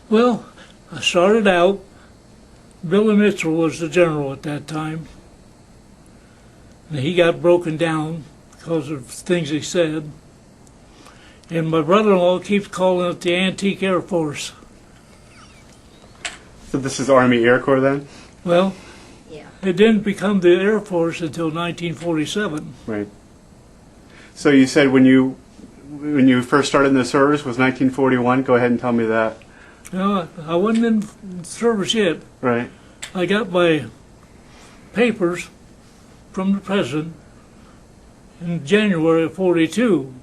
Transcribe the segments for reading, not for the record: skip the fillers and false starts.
Well, I started out, Billy Mitchell was the general at that time. And he got broken down because of things he said. And my brother-in-law keeps calling it the Antique Air Force. So this is Army Air Corps then? Well, Yeah. it didn't become the Air Force until 1947. Right. So you said when you first started in the service was 1941. Go ahead and tell me that. No, I wasn't in service yet. Right. I got my papers from the president in January of 42.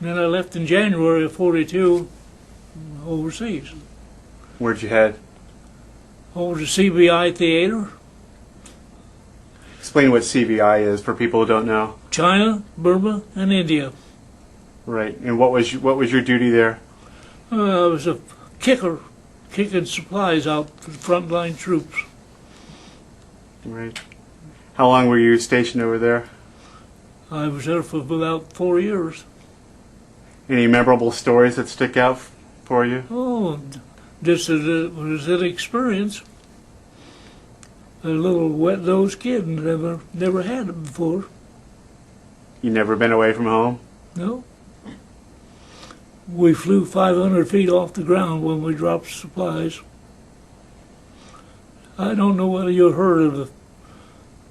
Then I left in January of 42 overseas. Where'd you head? Over to CBI Theater, Explain what CVI is for people who don't know. China, Burma, and India. Right. And what was your duty there? I was a kicker, kicking supplies out for the frontline troops. Right. How long were you stationed over there? I was there for about 4 years. Any memorable stories that stick out for you? Oh, just as it was an experience. A little wet-nosed kid, never had it before. You never been away from home? No. We flew 500 feet off the ground when we dropped supplies. I don't know whether you heard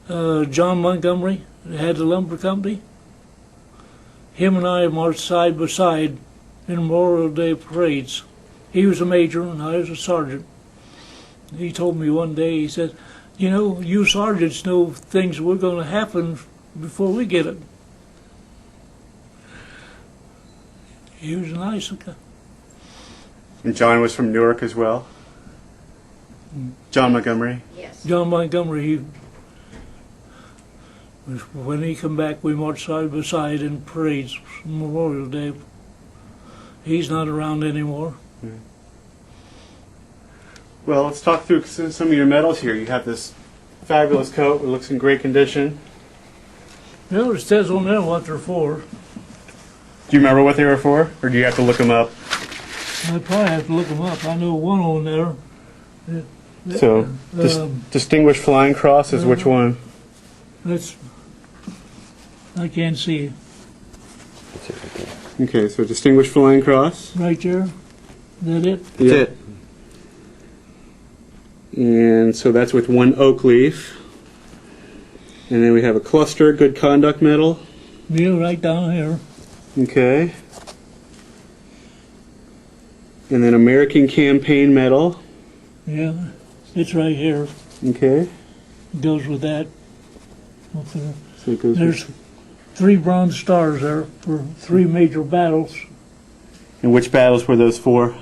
of John Montgomery, that had the lumber company. Him and I marched side by side in Memorial Day parades. He was a major and I was a sergeant. He told me one day, he said, you know, you sergeants know things were going to happen before we get it. He was a nice guy. And John was from Newark as well? John Montgomery? Yes. John Montgomery, when he come back, we marched side by side in parades, Memorial Day. He's not around anymore. Well, let's talk through some of your medals here. You have this fabulous coat. It looks in great condition. Well, it says on there what they're for. Do you remember what they were for, or do you have to look them up? I probably have to look them up. I know one on there. So, Distinguished Flying Cross is which one? That's, I can't see. Okay, so Distinguished Flying Cross. Right there. Is that it? That's it. And so that's with one oak leaf. And then we have a cluster, Good Conduct Medal. Yeah, right down here. Okay. And then American Campaign Medal. Yeah, it's right here. Okay. It goes with that. Up there. So it goes There's 3 bronze stars there for 3 major battles. And which battles were those for?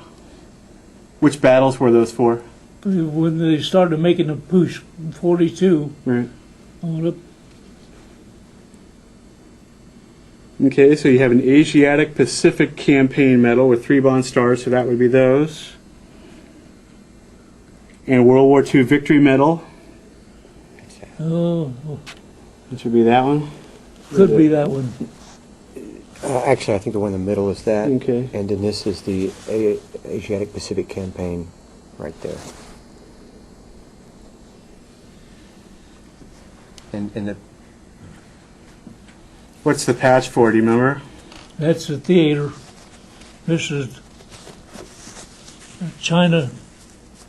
Which battles were those for? When they started making the push in 42 Right. on up. Okay, so you have an Asiatic Pacific Campaign Medal with 3 bronze stars, so that would be those. And World War II Victory Medal. Oh, Which would be that one. could be that one. Actually, I think the one in the middle is that. Okay. And then this is the Asiatic Pacific Campaign right there. And the What's the patch for? Do you remember? That's the theater. This is China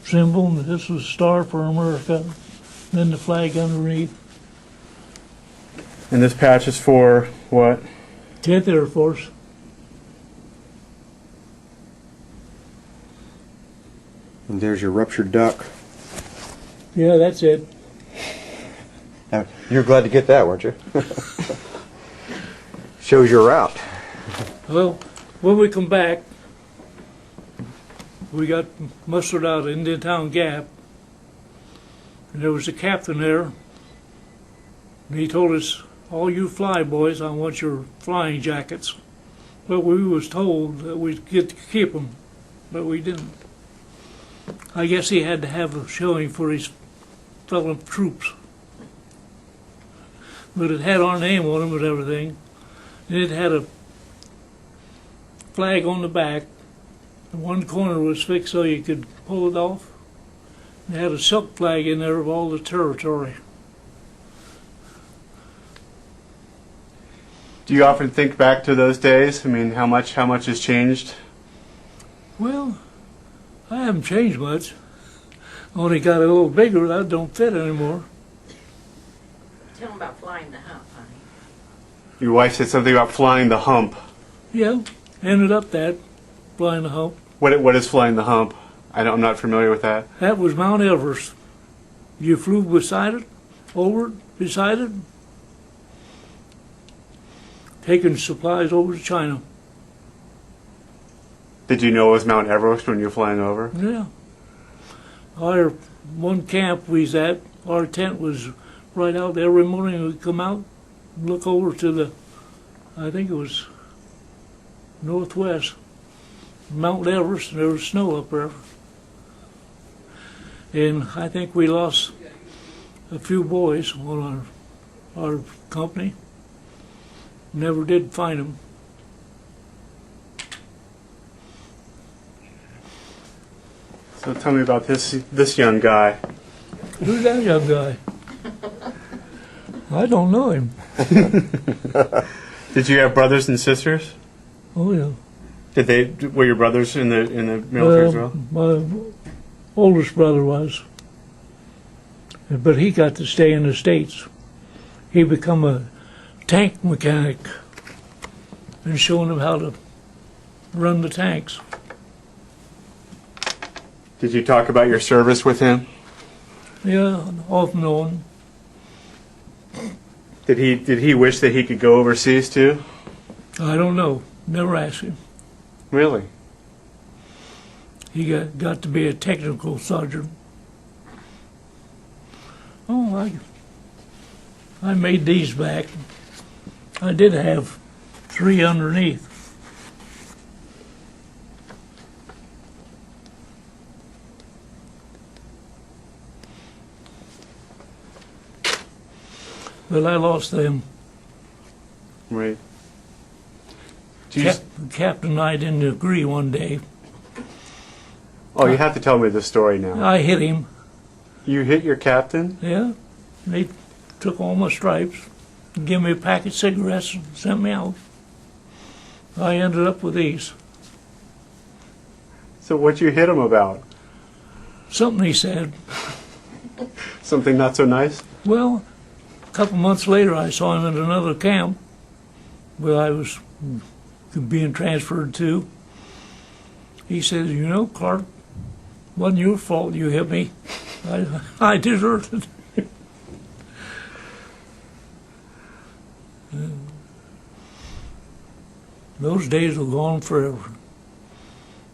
symbol, and this was Star for America. Then the flag underneath. And this patch is for what? 10th Air Force. and there's your ruptured duck. Yeah, that's it. Now, you're glad to get that, weren't you? Shows your route. Well, when we come back, we got mustered out at Indiantown Gap, and there was a captain there, and he told us, all you fly boys, I want your flying jackets. But we was told that we'd get to keep them, but we didn't. I guess he had to have a showing for his fellow troops. But it had our name on them and everything. And it had a flag on the back The one corner was fixed so you could pull it off. They had a silk flag in there of all the territory. Do you often think back to those days? I mean, how much has changed? Well, I haven't changed much. Only got a little bigger. That don't fit anymore. Tell them about flying the hump, honey. Your wife said something about flying the hump. Yeah, ended up that, flying the hump. What is flying the hump? I'm not familiar with that. That was Mount Everest. You flew beside it, over it, beside it, taking supplies over to China. Did you know it was Mount Everest when you were flying over? Yeah. Our one camp we was at, our tent was right out there. Every morning we'd come out, look over to the, I think it was northwest, Mount Everest, and there was snow up there. And I think we lost a few boys on our company. Never did find them. So tell me about this young guy. Who's that young guy? I don't know him. Did you have brothers and sisters? Oh yeah. Were your brothers in the military as well? My oldest brother was, but he got to stay in the States. He become a tank mechanic and showing them how to run the tanks. Did you talk about your service with him? Yeah, off and on. Did he wish that he could go overseas too? I don't know. Never asked him. Really? He got to be a technical sergeant. Oh, I made these back. I did have 3 underneath. But I lost them. Right. The captain and I didn't agree one day. Oh, you have to tell me the story now. I hit him. You hit your captain? Yeah. They took all my stripes, gave me a pack of cigarettes, and sent me out. I ended up with these. So what you hit him about? Something he said. Something not so nice? Well, a couple months later, I saw him at another camp where I was being transferred to. He says, "You know, Clark, wasn't your fault you hit me. I deserved it." Those days are gone forever.